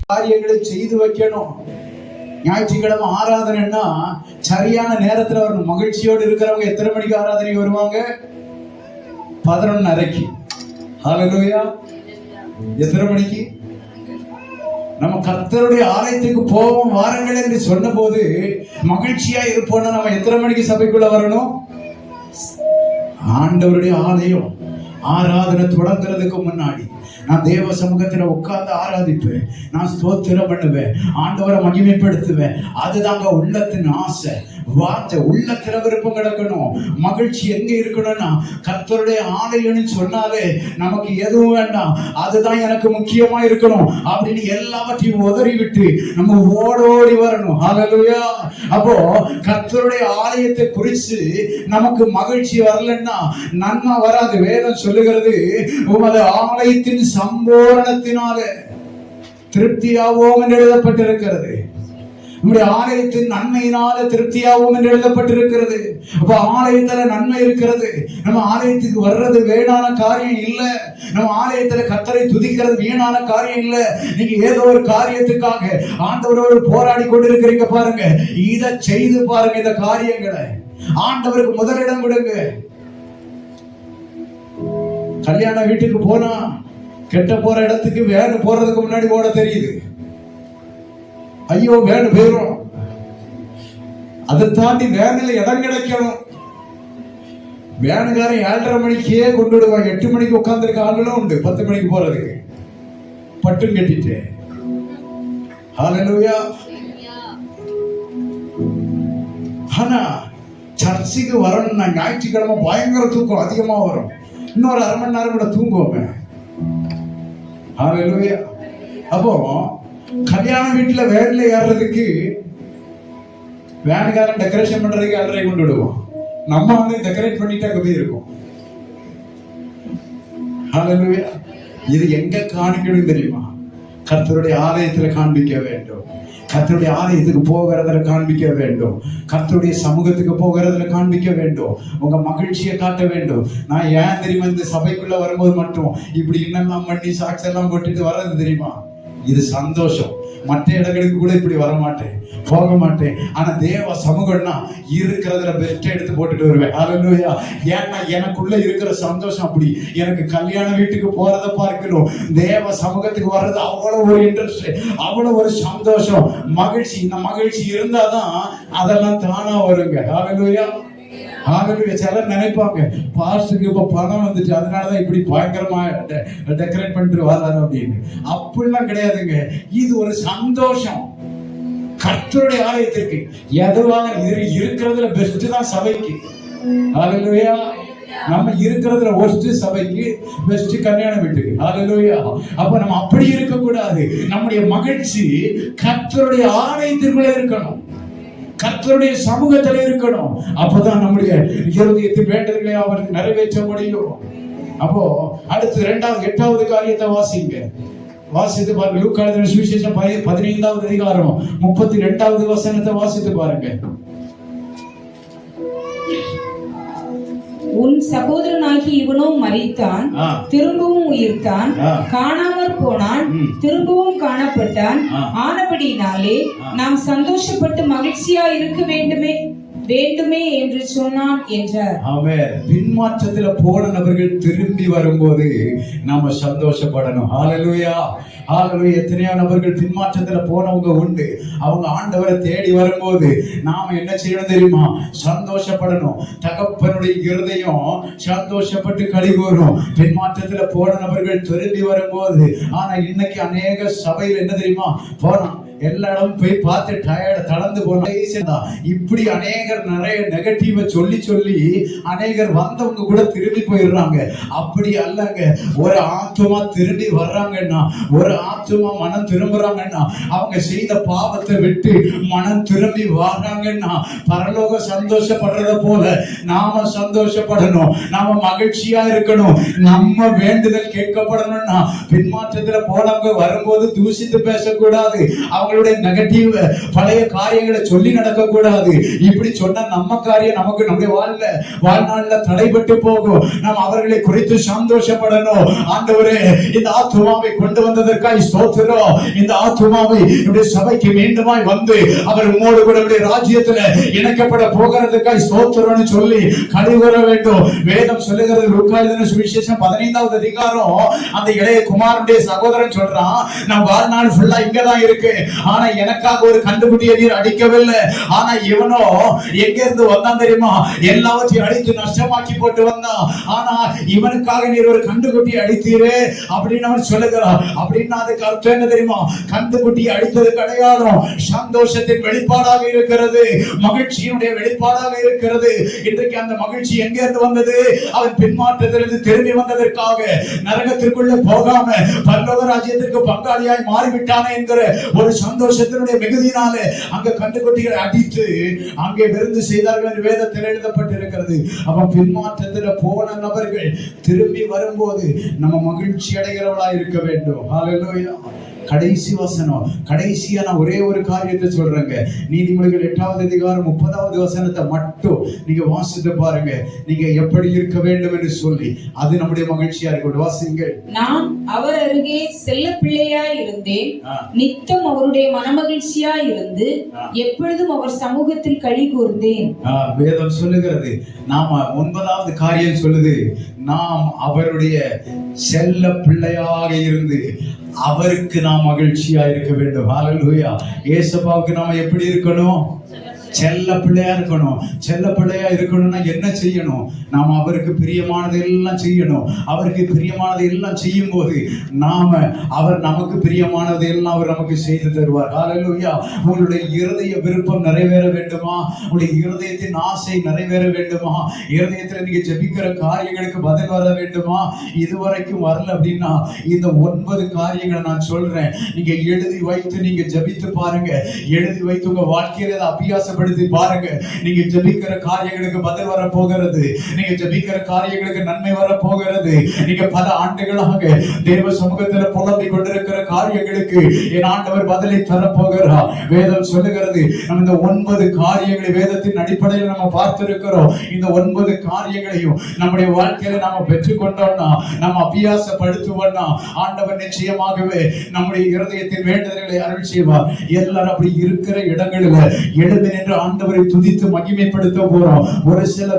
காரியங்களை செய்து வைக்கணும். ஞாயிற்றுக்கிழமை ஆராதனைன்னா சரியான நேரத்துல வரணும். மகிழ்ச்சியோடு இருக்கிறவங்க எத்தனை மணிக்கு ஆராதனைக்கு வருவாங்க? 11:30. ஹல்லேலூயா. எத்தனை மணிக்கு? நம்ம கர்த்தருடைய ஆலயத்துக்கு போவோம் வாருங்கள் என்று சொன்ன போது மகிழ்ச்சியா இருப்போம்னா நம்ம எத்தனை மணிக்கு சபைக்குள்ள வரணும்? ஆண்டவருடைய ஆலயம் ஆராதனை தொடங்குறதுக்கு முன்னாடி நான் தேவ சமூகத்துல உட்கார்ந்து ஆராதிப்பேன், நான் ஸ்தோத்திரம் பண்ணுவேன், ஆண்டவரை மகிமைப்படுத்துவேன். அதுதாங்க உள்ளத்தின் ஆசை, வார்த்தை. உள்ளத்துல விருப்பம் கிடக்கணும். மகிழ்ச்சி எங்க இருக்கணும்னா கர்த்தருடைய ஆலயம்னு சொன்னாலே நமக்கு எதுவும் வேண்டாம், அதுதான் எனக்கு முக்கியமா இருக்கணும் அப்படின்னு எல்லாவற்றையும் உதறி விட்டு நம்ம ஓடோடி வரணும். ஹல்லேலூயா. அப்போ கர்த்தருடைய ஆலயத்தை குறித்து நமக்கு மகிழ்ச்சி வரலன்னா நன்மை வராது. வேதம் சொல்லுகிறது, உமது ஆலயத்தின் சம்பூரணத்தினாலே திருப்தியாவோம் என்று எழுதப்பட்டிருக்கிறது. நம்முடைய ஆலயத்தின் நன்மையினால திருப்தியாகும் என்று எழுதப்பட்டிருக்கிறது. அப்ப ஆலயத்துல நன்மை இருக்கிறது. நம்ம ஆலயத்துக்கு வர்றது வேணான காரியம் இல்ல. நம்ம ஆலயத்துல கர்த்தரை துதிக்கிறது வீணான காரியம் இல்ல. நீங்க ஏதோ ஒரு காரியத்துக்காக ஆண்டவரோடு போராடி கொண்டிருக்கிறீங்க பாருங்க, இதை செய்து பாருங்க. இந்த காரியங்களை ஆண்டவருக்கு முதலிடம் கொடுங்க. கல்யாண வீட்டுக்கு போனா கெட்ட போற இடத்துக்கு வேன் போறதுக்கு முன்னாடி ஓட தெரியுது. ஐயோ வேன் போயிடும், அதை தாண்டி வேனில் இடம் கிடைக்கணும். வேனுக்காரன் 7:30 மணிக்கே கொண்டு விடுவாங்க. 8 மணிக்கு உட்கார்ந்துருக்க ஆளுகளும் உண்டு 10 மணிக்கு போறதுக்கு. பட்டு கட்டிட்டு ஹல்லேலூயா. ஆனா சர்ச்சுக்கு வரணும்னா ஞாயிற்றுக்கிழமை பயங்கர தூக்கம் அதிகமா வரும். இன்னொரு 1/2 மணி நேரம் கூட தூங்குவோங்க. ஹல்லேலூயா. அப்போ கல்யாண வீட்டுல வேன்ல ஏறதுக்கு வேனுக்காரன் டெக்கரேஷன் பண்றதுக்கு 7:30 கொண்டு விடுவோம். நம்ம வந்து டெக்கரேட் பண்ணிட்டு அங்க போய் இருக்கோம். ஹல்லேலூயா. இது எங்க காணிக்கணும் தெரியுமா? கர்த்தருடைய ஆலயத்துல காண்பிக்க வேண்டும். கர்த்தருடைய ஆலயத்துக்கு போகிறதுல காண்பிக்க வேண்டும். கர்த்தருடைய சமூகத்துக்கு போகிறதுல காண்பிக்க வேண்டும். உங்க மகிழ்ச்சியை காட்ட வேண்டும். நான் ஏன் தெரியுமா இந்த சபைக்குள்ள வரும்போது மட்டும் இப்படி இன்னெல்லாம் பண்ணி சாக்ஸ் எல்லாம் போட்டுட்டு வர்றது தெரியுமா? இது சந்தோஷம். மற்ற இடங்களுக்கு கூட இப்படி வர மாட்டேன், போக மாட்டேன். ஆனா தேவ சமூகம்னா இருக்கிறதுல பெஸ்ட் எடுத்து போட்டுட்டு வருவேன். ஹல்லேலூயா. ஏன்னா எனக்குள்ள இருக்கிற சந்தோஷம் அப்படி. எனக்கு கல்யாண வீட்டுக்கு போறதை பார்க்கணும், தேவ சமூகத்துக்கு வர்றது அவ்வளவு ஒரு இன்ட்ரெஸ்ட், அவ்வளவு ஒரு சந்தோஷம், மகிழ்ச்சி. இந்த மகிழ்ச்சி இருந்தாதான் அதெல்லாம் தானா வருங்க. ஹல்லேலூயா. ஹல்லேலூயா. சிலர் நினைப்பாங்க பாஸ்டருக்கு இப்ப பணம் வந்துச்சு அதனாலதான் இப்படி பயங்கரமா டெக்கரேட் பண்ணிட்டு வராரு அப்படின்னு. அப்படிலாம் கிடையாதுங்க. இது ஒரு சந்தோஷம். கர்த்தருடைய ஆலயத்திற்கு எதுவாக இருக்கிறதுல பெஸ்ட் தான் சபைக்கு. ஹல்லேலூயா. நம்ம இருக்கிறதுல ஒஸ்ட் சபைக்கு, பெஸ்ட் கல்யாண வீட்டுக்கு. ஹல்லேலூயா. அப்ப நம்ம அப்படி இருக்க கூடாது. நம்முடைய மகிழ்ச்சி கர்த்தருடைய ஆலயத்திற்குள்ளே இருக்கணும், கர்த்தருடைய சமூகத்தில் இருக்கணும். அப்பதான் நம்முடைய இருதயத்தின் வேண்டுதல்களை அவர் நிறைவேற்ற முடியும். அப்போ அடுத்து 8வது காரியத்தை வாசிங்க. வாசித்து பாருங்க. லூக்கா எழுதின சுவிசேஷம் 15வது அதிகாரம் 32வது வசனத்தை வாசித்து பாருங்க. உன் சகோதரனாகி இவனோ மரித்தான், திரும்பவும் உயிர்த்தான், காணாமற் போனான், திரும்பவும் காணப்பட்டான். ஆனபடினாலே நாம் சந்தோஷப்பட்டு மகிழ்ச்சியா இருக்க வேண்டுமே என்று சொன்னான் என்றார். ஆமென். பின்மாற்றத்துல போன நபர்கள் திரும்பி வரும்போது நாம சந்தோஷப்படணும். ஹல்லேலூயா. ஹல்லேலூயா. எத்தனையோ நபர்கள் பின்மாற்றத்துல போனவங்க உண்டு. அவங்க ஆண்டவரை தேடி வரும்போது நாம என்ன செய்யணும் தெரியுமா? சந்தோஷப்படணும். தகப்பனுடைய இருதயம் சந்தோஷப்பட்டு கலிகூரும். பின்மாற்றத்துல போன நபர்கள் திரும்பி வரும்போது. ஆனா இன்னைக்கு அநேக சபையில் என்ன தெரியுமா? போனா எல்லா இடமும் போய் பார்த்து தளர்ந்து போனா இப்படி அநேகர் நிறைய நெகட்டிவ சொல்லி சொல்லி அநேகர் வந்தவங்க கூட திரும்பி போயிடுறாங்க. அப்படி அல்லங்க. ஒரு ஆத்துமா திரும்பி வர்றாங்கன்னா, ஒரு ஆத்துமா மனம் திரும்புறாங்கன்னா, அவங்க செய்த பாவத்தை விட்டு மனம் திரும்பி வர்றாங்கன்னா பரலோக சந்தோஷப்படுறத போல நாம சந்தோஷப்படணும். நாம மகிழ்ச்சியா இருக்கணும். நம்ம வேண்டுதல் கேட்கப்படணும்னா பின்மாற்றத்துல போனவங்க வரும்போது தூசித்து பேசக்கூடாது. அவங்களுடைய நெகட்டிவ் பழைய காரியங்களை சொல்லி நடக்க கூடாது. இப்படி சொன்ன நம்ம காரியம் நமக்கு நம்முடைய வாழ்நாள்ல தடைபட்டு போகும். நாம் அவர்களை குறித்து சந்தோஷப்படணும். ஆண்டவரே, இந்த ஆத்துமாவை கொண்டு வந்ததற்காக ஸ்தோத்திரம். இந்த ஆத்துமாவை நம்முடைய சபைக்கு மீண்டுமாய் வந்து அவர் உம்மோடு கூட ராஜ்யத்துல இணைக்கப்பட போகிறதுக்காக ஸ்தோத்திரம்னு சொல்லி கழிவுற வேண்டும். வேதம் சொல்லுகிறது, லூக்கா எழுதின சுவிசேஷம் 15வது அதிகாரம், அந்த இளைய குமாரனுடைய சகோதரன் சொல்றான், நான் வாழ்நாள் ஃபுல்லா இங்கதான் இருக்கு, ஆனா எனக்காக ஒரு கண்டுபிடிய நீர் அடிக்கவில்லை. ஆனா இவனோ எங்க இருந்து வந்தான் தெரியுமா? எல்லாவற்றையும் அடித்து நஷ்டமாக்கி போட்டு வந்தான். ஆனா இவனுக்காக நீர் ஒரு கண்டுகுட்டியை அடித்தீரு அப்படின்னு அவன் சொல்லுகிறான். அப்படின்னா அதுக்கு அர்த்தம் என்ன தெரியுமா? கண்டுகுட்டியை அடித்தது அடையாளம் சந்தோஷத்தின் வெளிப்பாடாக இருக்கிறது, மகிழ்ச்சியினுடைய வெளிப்பாடாக இருக்கிறது. இன்றைக்கு அந்த மகிழ்ச்சி எங்க இருந்து வந்தது? அவன் பின்மாற்றத்திலிருந்து திரும்பி வந்ததற்காக, நரகத்திற்குள்ள போகாம பரலோக ராஜ்யத்திற்கு பங்காளியாய் மாறிவிட்டானே என்கிற ஒரு சந்தோஷத்தினுடைய மிகுதியினாலே அங்க கண்டுகுட்டிகளை அடித்து அங்கே விருந்து செய்தார்கள் என்று வேதத்தில் எழுதப்பட்டிருக்கிறது. அவன் பின்மாற்றத்தில் போன நபர்கள் திரும்பி வரும்போது நம்ம மகிழ்ச்சி அடைகிறவளா இருக்க வேண்டும். ஹல்லேலூயா. கடைசி வசனம், கடைசியா நான் ஒரே ஒரு காரியத்தை சொல்றேங்க. நீதிமொழிகள் 8வது அதிகாரம் 30வது வசனத்தை மட்டும் நீங்க வாசித்து பாருங்க, நீங்க எப்படி இருக்க வேண்டும் என்று சொல்லி. அது நம்முடைய மகிழ்ச்சியா இருக்கும். வாசிங்க. நான் அவர் அருகே செல்ல பிள்ளையாய் இருந்தேன், நித்தம் அவருடைய மனமகிழ்ச்சியாய் இருந்து எப்பொழுதும் அவர் சமூகத்தில் களி கூர்ந்தேன். வேதம் சொல்லுகிறது, நாம 9வது காரியம் சொல்லுது, நாம் அவருடைய செல்ல பிள்ளையாக இருந்து அவருக்கு நாம் மகிழ்ச்சியா இருக்க வேண்டும். ஹல்லேலூயா. இயேசுவுக்கு நாம எப்படி இருக்கணும்? செல்ல பிள்ளையா இருக்கணும். செல்ல பிள்ளையா இருக்கணும்னா என்ன செய்யணும்? நாம் அவருக்கு பிரியமானதை எல்லாம் செய்யணும். அவருக்கு பிரியமானதை எல்லாம் செய்யும் போது அவர் நமக்கு பிரியமானதை எல்லாம் அவர் நமக்கு செய்து தருவார். ஹல்லேலூயா. உங்களுடைய இருதய விருப்பம் நிறைவேற வேண்டுமா? உங்களுடைய இருதயத்தின் ஆசை நிறைவேற வேண்டுமா? இருதயத்தில் நீங்க ஜெபிக்கிற காரியங்களுக்கு பதில் வர வேண்டுமா? இதுவரைக்கும் வரல அப்படின்னா இந்த 9 காரியங்களை நான் சொல்றேன், நீங்க எழுதி வைத்து நீங்க ஜெபித்து பாருங்க. எழுதி வைத்து உங்க வாழ்க்கையில அபியாசப்படி பாருங்க. நீங்க ஜெபிக்கிற காரியங்களுக்கு பதில் வர போகிறது. நீங்க ஜெபிக்கிற காரியங்களுக்கு நன்மை வர போகிறது. நீங்க பல ஆண்டுகளாக தேவ சமூகத்தில் புலம்பிக் கொண்டிருக்கிற காரியங்களுக்கு என் ஆண்டவர் பதிலை தர போகிறார். வேதம் சொல்லுகிறது, நம்ம இந்த 9 காரியங்களை வேதத்தின் அடிப்படையில் நம்ம பார்த்திருக்கிறோம். இந்த 9 காரியங்களையும் நம்முடைய வாழ்க்கையில நாம பெற்றுக்கொண்டோம்னா, நம்ம அபியாசப்படுத்துவோம்னா, ஆண்டவர் நிச்சயமாகவே நம்முடைய இருதயத்தின் வேண்டுதல்களை அருள் செய்வார். எல்லாரும் அப்படி இருக்கிற இடங்களில் எழுந்து நின்று ஆண்டவரை துதித்து மகிமைப்படுத்த போறோம். ஒரு சில